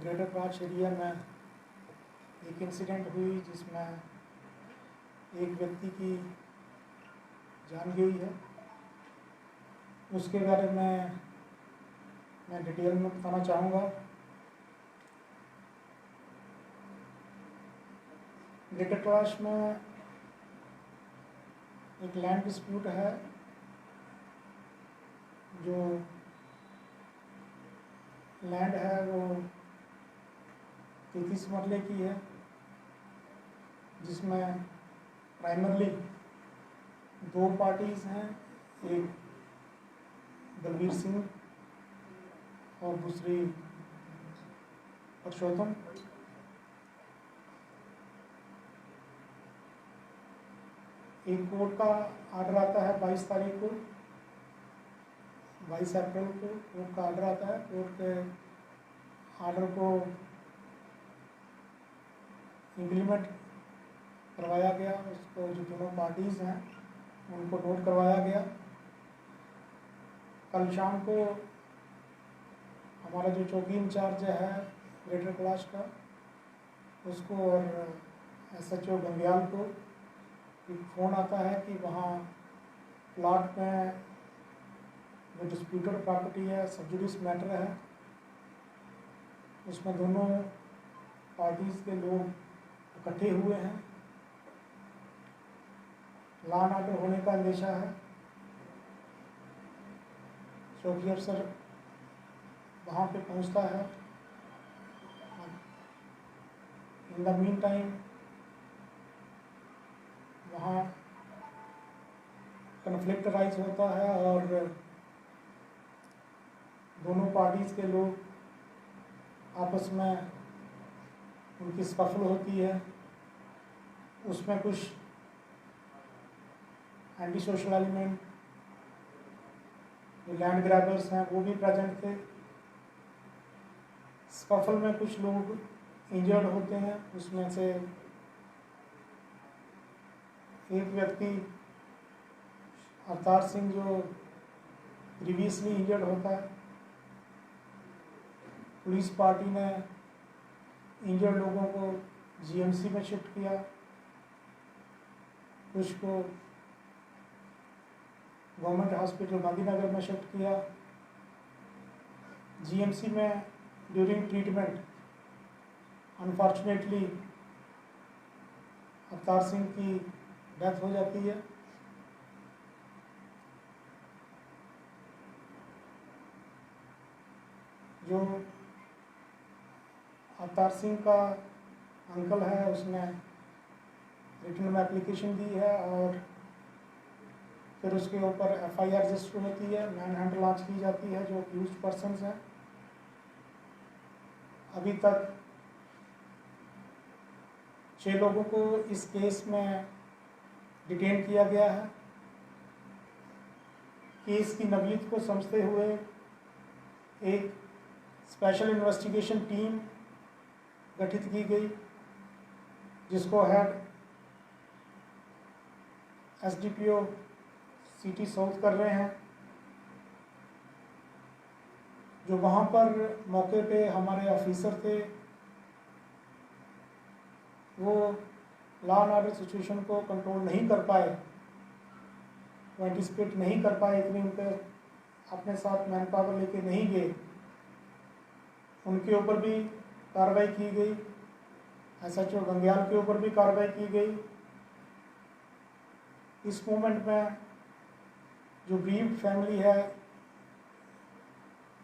Greater Karachi area में एक incident हुई जिसमें एक व्यक्ति की जान गई है। उसके बारे में मैं डिटेल में बताना चाहूँगा। ग्रेटर कराची में एक लैंड डिस्प्यूट है जो लैंड है वो 33 मरले की है, जिसमें प्राइमरली दो पार्टीज़ हैं, एक बलबीर सिंह और दूसरी परशोत्तम। एक कोर्ट का आर्डर आता है 22 तारीख को, 22 अप्रैल को कोर्ट का आर्डर आता है। कोर्ट के आर्डर को इम्प्लीमेंट करवाया गया, उसको जो दोनों पार्टीज़ हैं उनको नोट करवाया गया। कल शाम को हमारा जो चौकी इंचार्ज है ग्रेटर कराची का, उसको और SHO गंग्याल को एक फ़ोन आता है कि वहाँ प्लाट में जो डिस्प्यूटेड प्रॉपर्टी है, सब जुडिस मैटर है, उसमें दोनों पार्टीज़ के लोग इकट्ठे हुए हैं। लॉ एंड ऑर्डर होने का अंदेशा है। चौकी अफसर वहाँ पे पहुँचता है। इन द मीन टाइम वहाँ कन्फ्लिक्ट राइज होता है और दोनों पार्टीज़ के लोग आपस में उनकी स्कफल होती है। उसमें कुछ एंटी सोशल एलिमेंट जो लैंड ग्रैबर्स हैं वो भी प्रेजेंट थे। स्कफल में कुछ लोग इंजर्ड होते हैं, उसमें से एक व्यक्ति अवतार सिंह जो प्रीवियसली इंजर्ड होता है। पुलिस पार्टी ने इंजर्ड लोगों को GMC में शिफ्ट किया, कुछ को गवर्नमेंट हॉस्पिटल गांधीनगर में शिफ्ट किया। GMC में during treatment unfortunately Avtar Singh की डेथ हो जाती है। जो अवतार सिंह का अंकल है उसने रिटर्न में एप्लीकेशन दी है और फिर उसके ऊपर FIR रजिस्टर होती है, मैन हैंड लॉन्च की जाती है जो अक्यूज्ड पर्सन्स हैं। अभी तक 6 लोगों को इस केस में डिटेन किया गया है। केस की नवीयत को समझते हुए एक स्पेशल इन्वेस्टिगेशन टीम गठित की गई, जिसको हेड SDPO सिटी साउथ कर रहे हैं। जो वहाँ पर मौके पे हमारे ऑफिसर थे वो लॉ एंड ऑर्डर सिचुएशन को कंट्रोल नहीं कर पाए, वो एंटिसिपेट नहीं कर पाए, इतनी उन पर अपने साथ मैन पावर लेके नहीं गए। उनके ऊपर भी कार्रवाई की गई, SHO गंग्याल के ऊपर भी कार्रवाई की गई। इस मोमेंट में जो ग्रीव्ड फैमिली है,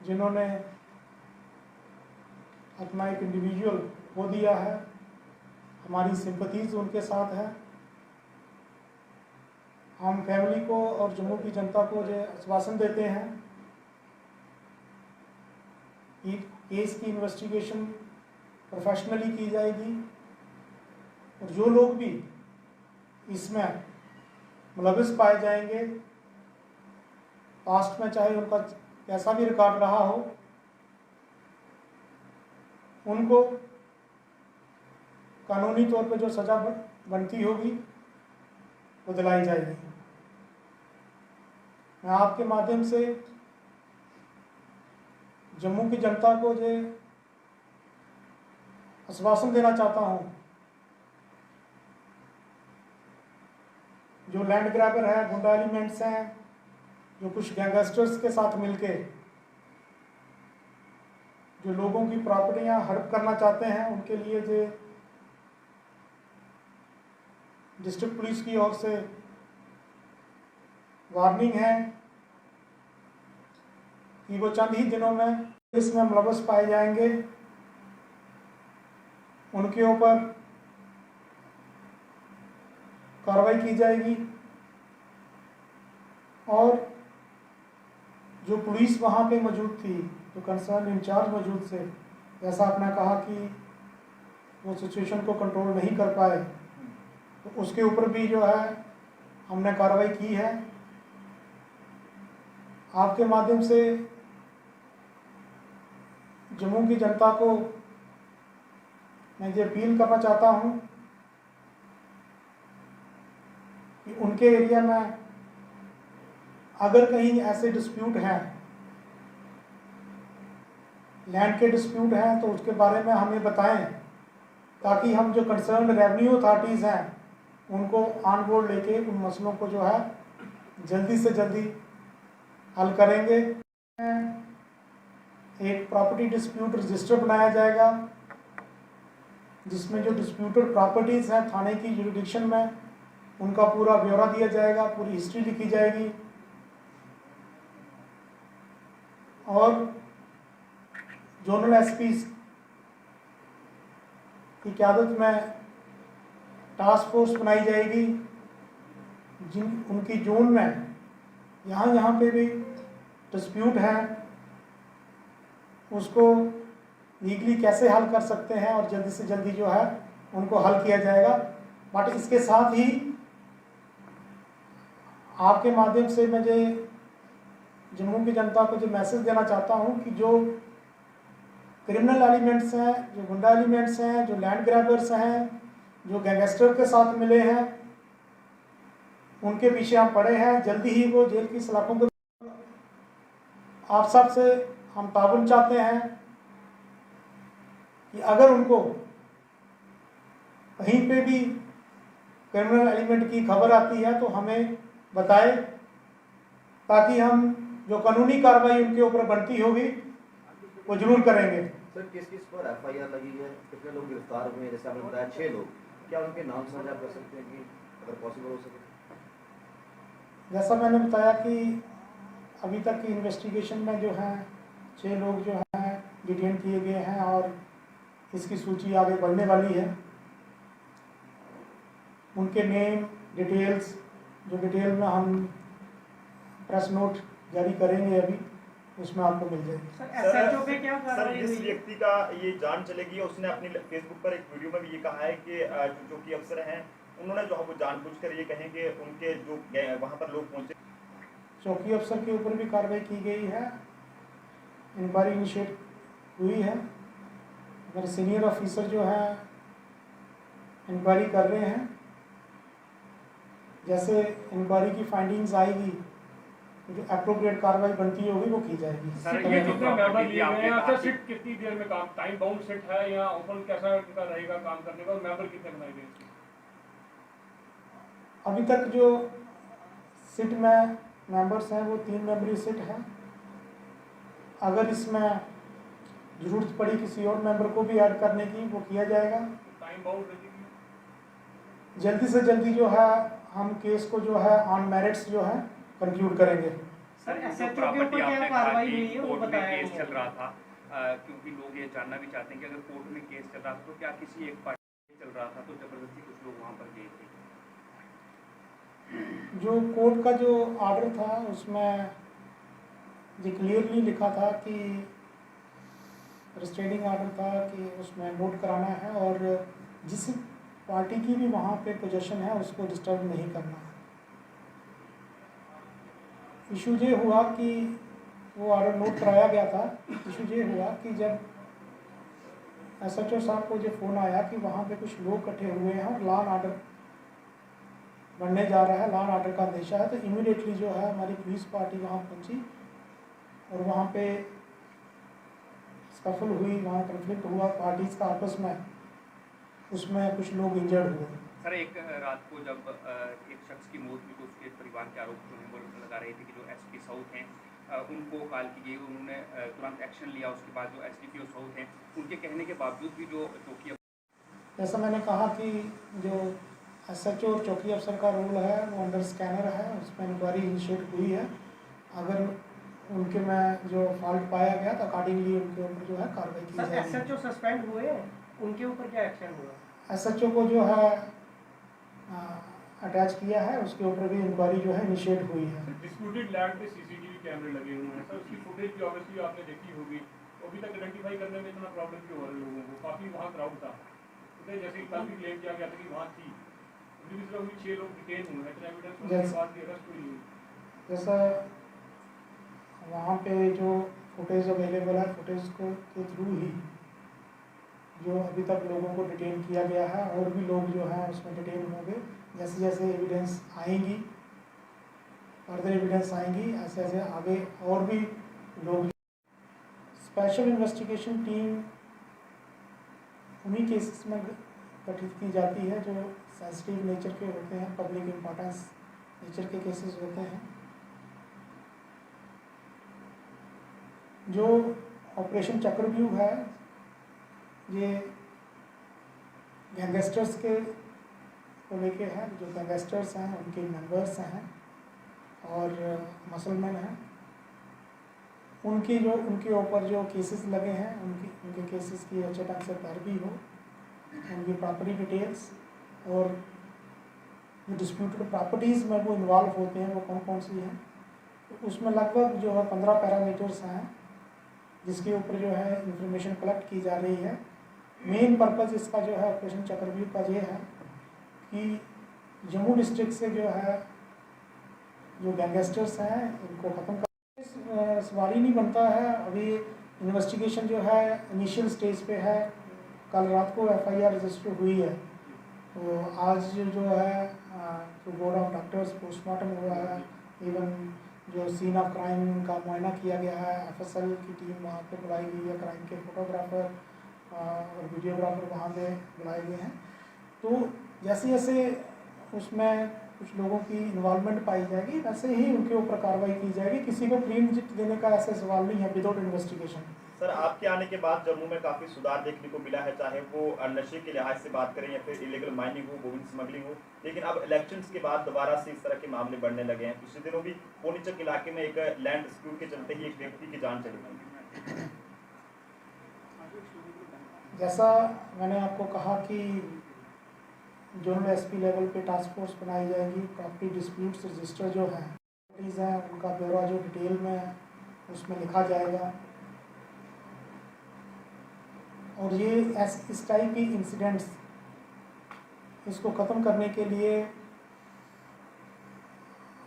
जिन्होंने अपना एक इंडिविजुअल खो दिया है, हमारी सिंपथीज उनके साथ है। हम फैमिली को और जम्मू की जनता को जो आश्वासन देते हैं कि केस की इन्वेस्टिगेशन प्रोफेशनली की जाएगी और जो लोग भी इसमें मुलविस पाए जाएंगे, पास्ट में चाहे उनका कैसा भी रिकॉर्ड रहा हो, उनको कानूनी तौर पे जो सज़ा बनती होगी वो दिलाई जाएगी। मैं आपके माध्यम से जम्मू की जनता को जो आश्वासन देना चाहता हूँ, जो लैंड ग्रैबर है, गुंडा एलिमेंट्स हैं, जो कुछ गैंगस्टर्स के साथ मिलके जो लोगों की प्रॉपर्टियां हड़प करना चाहते हैं, उनके लिए जो डिस्ट्रिक्ट पुलिस की ओर से वार्निंग है कि वो चंद ही दिनों में इसमें मुलव्वस पाए जाएंगे, उनके ऊपर कार्रवाई की जाएगी। और जो पुलिस वहाँ पे मौजूद थी, जो कंसर्न इंचार्ज मौजूद थे, जैसा आपने कहा कि वो सिचुएशन को कंट्रोल नहीं कर पाए, तो उसके ऊपर भी जो है हमने कार्रवाई की है। आपके माध्यम से जम्मू की जनता को मैं ये अपील करना चाहता हूँ कि उनके एरिया में अगर कहीं ऐसे डिस्प्यूट हैं, लैंड के डिस्प्यूट हैं, तो उसके बारे में हमें बताएं, ताकि हम जो कंसर्न रेवेन्यू अथॉरिटीज़ हैं उनको ऑन बोर्ड लेके उन मसलों को जो है जल्दी से जल्दी हल करेंगे। एक प्रॉपर्टी डिस्प्यूट रजिस्टर बनाया जाएगा, जिसमें जो डिस्प्यूटेड प्रॉपर्टीज़ हैं थाने की जुरिडिक्शन में, उनका पूरा ब्यौरा दिया जाएगा, पूरी हिस्ट्री लिखी जाएगी। और जोनल एसपीज की क़यादत में टास्क फोर्स बनाई जाएगी, जिन उनकी जोन में यहाँ पे भी डिस्प्यूट है उसको लीगली कैसे हल कर सकते हैं और जल्दी से जल्दी जो है उनको हल किया जाएगा। बट इसके साथ ही आपके माध्यम से मुझे जम्मू की जनता को जो मैसेज देना चाहता हूँ कि जो क्रिमिनल एलिमेंट्स हैं, जो गुंडा एलिमेंट्स हैं, जो लैंड ग्रैबर्स हैं, जो गैंगस्टर के साथ मिले हैं, उनके पीछे हम पड़े हैं। जल्दी ही वो जेल की सलाखों को आप सब से हम ताउन चाहते हैं कि अगर उनको कहीं पे भी क्रिमिनल एलिमेंट की खबर आती है तो हमें बताएं, ताकि हम जो कानूनी कार्रवाई उनके ऊपर बनती होगी वो जरूर करेंगे। सर, किस किस पर एफआईआर लगी है, कितने लोग गिरफ्तार हुए हैं? जैसे आपने बताया 6 लोग, क्या उनके नाम साझा कर सकते हैं कि अगर पॉसिबल हो सके? जैसा मैंने बताया कि अभी तक की इन्वेस्टिगेशन में जो है 6 लोग जो हैं डिटेन किए गए हैं और इसकी सूची आगे बढ़ने वाली है। उनके नेम डिटेल्स, जो डिटेल में हम प्रेस नोट जारी करेंगे अभी, उसमें आपको मिल जाएगी। सर, जिस व्यक्ति का ये जान चलेगी, उसने अपनी फेसबुक पर एक वीडियो में भी ये कहा है कि जो कि अफसर हैं उन्होंने जो हमको जानबूझकर ये कहेंगे उनके जो वहाँ पर लोग पहुँचे। चौकी अफसर के ऊपर भी कार्रवाई की गई है, इंक्वायरी इनिशिएट हुई है। अगर सीनियर ऑफिसर जो है इंक्वायरी कर रहे हैं, जैसे इंक्वायरी की फाइंडिंग्स आएगी जो एप्रोप्रिएट कार्रवाई बनती होगी वो की जाएगी। सर, ये कितने मेंबर लिए हुए हैं? अच्छा, सिट कितनी देर में काम, टाइम बाउंड सिट है या ओपन कैसा रहेगा काम करने का? मेंबर कितने बनाए गए? अभी तक जो सिट में मेंबर्स हैं वो 3 मेंबरी सिट है। अगर इसमें जरूरत पड़ी किसी और मेंबर को भी ऐड करने की, वो किया जाएगा। टाइम बाउंड रहेगी? जल्दी से जल्दी जो है हम केस को जो है ऑन मेरिट्स जो है कंक्लूड करेंगे। सर, एसएचओ के ऊपर क्या कार्रवाई हुई है वो बताया? केस चल रहा था, क्योंकि लोग ये जानना भी चाहते हैं कि अगर कोर्ट में केस चल रहा था तो क्या किसी एक पार्टी चल रहा था तो जबरदस्ती कुछ लोग वहाँ पर गए थे? जो कोर्ट का जो ऑर्डर था उसमें ये क्लियरली लिखा था कि रिस्ट्रेनिंग ऑर्डर था कि उसमें नोट कराना है और जिस पार्टी की भी वहाँ पे पोजीशन है उसको डिस्टर्ब नहीं करना है। इशू ये हुआ कि वो ऑर्डर नोट कराया गया था। इशू ये हुआ कि जब एसएचओ साहब को जो फ़ोन आया कि वहाँ पे कुछ लोग इकट्ठे हुए हैं और लॉ एंड ऑर्डर बनने जा रहा है, लॉ एंड ऑर्डर का अंदेशा है, तो इमीडिएटली जो है हमारी पुलिस पार्टी वहाँ पहुँची और वहाँ पे स्कफल हुई, वहाँ कन्फ्लिक्ट हुआ पार्टीज़ का आपस में। उसमें कुछ लोग इंजर्ड हुए। सर, एक रात को जब एक शख्स की मौत हुई तो उसके परिवार के आरोप जो हैं वो लगा रहे थे कि जो एसपी साउथ हैं उनको कॉल की गई, उन्होंने तुरंत एक्शन लिया। उसके बाद जो एसडीपीओ साउथ हैं उनके कहने के बावजूद भी जो चौकी, जैसा मैंने कहा कि जो एसएचओ और चौकी अफसर का रोल है वो अंडर स्कैनर है, उसमें इंक्वायरी इनिशिएट हुई है। अगर उनके में जो फॉल्ट पाया गया तो अकॉर्डिंगली उनके ऊपर जो है कार्रवाई की जाएगी। एसएचओ सस्पेंड हुए हैं, उनके ऊपर क्या एक्शन हुआ? एसएचओ को जो है अटैच किया है, उसके ऊपर भी इंक्वायरी जो है इनिशिएट हुई है। डिस्प्यूटेड लैंड पे सीसीटीवी कैमरे लगे हुए हैं सर, उसकी फुटेज भी ऑब्वियसली आपने देखी होगी, तो अभी तक आइडेंटिफाई करने में इतना प्रॉब्लम क्यों हो रहा है लोगों को? काफ़ी वहाँ क्राउड था, तो जैसे कल भी क्लेम किया गया था कि वहाँ थी, अभी भी सिर्फ 6 लोग डिटेन हुए हैं, एविडेंस होने के बाद भी अरेस्ट हुई हुई। जैसा वहाँ पे जो फुटेज अवेलेबल है, फुटेज को के थ्रू ही जो अभी तक लोगों को डिटेन किया गया है, और भी लोग जो हैं उसमें डिटेन होंगे। जैसे जैसे एविडेंस आएंगी, फर्दर एविडेंस आएंगी, ऐसे ऐसे आगे और भी लोग। स्पेशल इन्वेस्टिगेशन टीम उन्हीं केसेस में गठित की जाती है जो सेंसिटिव नेचर के होते हैं, पब्लिक इम्पोर्टेंस नेचर के केसेस होते हैं। जो ऑपरेशन चक्रव्यूह है, ये गैंगस्टर्स के को लेके है। जो गैंगस्टर्स हैं उनके मेंबर्स हैं और मसलमैन हैं, उनके ऊपर जो केसेस लगे हैं, उनके केसेस की अच्छे ढंग से पैरवी हो, उनकी प्रॉपर्टी डिटेल्स और जो डिस्प्यूटेड प्रॉपर्टीज़ में वो इन्वॉल्व होते हैं वो कौन कौन सी हैं, तो उसमें लगभग जो है 15 पैरामीटर्स हैं जिसके ऊपर जो है इंफॉर्मेशन कलेक्ट की जा रही है। मेन पर्पज़ इसका जो है ऑपरेशन चक्रव्यूह का ये है कि जम्मू डिस्ट्रिक्ट से जो है जो गैंगस्टर्स हैं इनको ख़त्म कर। सवाल ही नहीं बनता है। अभी इन्वेस्टिगेशन जो है इनिशियल स्टेज पे है। कल रात को एफआईआर रजिस्टर हुई है, तो आज जो है जो बोर्ड ऑफ डॉक्टर्स पोस्टमार्टम हुआ है, इवन जो सीन ऑफ क्राइम का मुआयना किया गया है, एफएसएल की टीम वहाँ पे बुलाई गई है, क्राइम के फोटोग्राफर और वीडियोग्राफर वहाँ पे बुलाए गए हैं। तो जैसे जैसे उसमें कुछ लोगों की इन्वॉल्वमेंट पाई जाएगी वैसे ही उनके ऊपर कार्रवाई की जाएगी। किसी को क्लीन चिट देने का ऐसा सवाल नहीं है विदाउट इन्वेस्टिगेशन। सर, आपके आने के बाद जम्मू में काफ़ी सुधार देखने को मिला है, चाहे वो नशे के लिहाज से बात करें या फिर इलीगल माइनिंग हो, गोविंद स्मगलिंग हो, लेकिन अब इलेक्शंस के बाद दोबारा से इस तरह के मामले बढ़ने लगे हैं। पिछले दिनों भी पोनीचक इलाके में एक लैंड डिस्प्यूट के चलते ही एक व्यक्ति की जान चली गई। जैसा मैंने आपको कहा कि जोनल एसपी लेवल पे टास्क फोर्स बनाई जाएगी। प्रॉपर्टी डिस्प्यूट्स रजिस्टर जो हैं उनका ब्यौरा जो डिटेल में उसमें लिखा जाएगा, और ये इस टाइप की इंसिडेंट्स इसको ख़त्म करने के लिए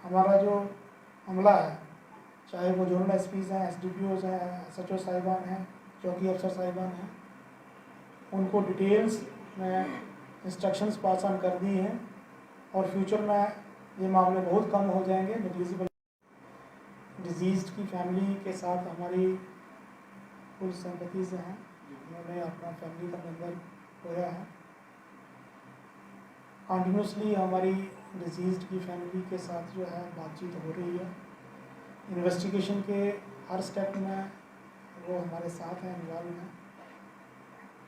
हमारा जो अमला है, चाहे वो जोनल एसपीज़ हैं, एसडीपीओज़ हैं, एसएचओ साहिबान हैं, चौकी अफसर साहिबान हैं, उनको डिटेल्स में इंस्ट्रक्शंस पास ऑन कर दी हैं और फ्यूचर में ये मामले बहुत कम हो जाएंगे। नेग्लिजिबल डिजीज़ की फैमिली के साथ हमारी फुल सिंपैथीज़ हैं, उन्होंने अपना फैमिली का मेंबर खोया है। कंटिन्यूसली हमारी डिजीज़ की फैमिली के साथ जो है बातचीत हो रही है। इन्वेस्टिगेशन के हर स्टेप में वो हमारे साथ हैं, इन्वॉल्व हैं,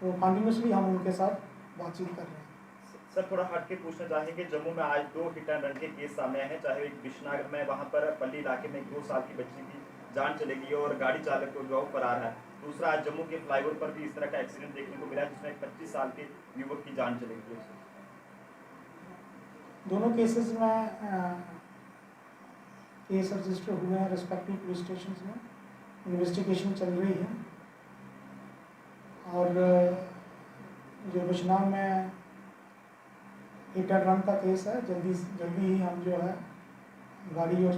तो कंटिन्यूसली हम उनके साथ बातचीत कर रहे हैं। सर, थोड़ा हट के पूछना चाहेंगे, जम्मू में आज 2 हिट एंड रन के केस सामने आए हैं, चाहे एक बिश्नागर में वहाँ पर पल्ली इलाके में 2 साल की बच्ची की जान चली गई और गाड़ी चालक को जो फरार है। दूसरा, आज जम्मू के फ्लाईओवर पर भी इस तरह का एक्सीडेंट देखने को मिला जिसमें एक 25 साल के युवक की जान चली गई। दोनों केसेस में केस रजिस्टर हुए हैं रिस्पेक्टिव पुलिस स्टेशन में, इन्वेस्टिगेशन चल रही है। और जो बिश्नाग में हिट एंड रन का केस है, जल्दी ही हम जो है गाड़ी और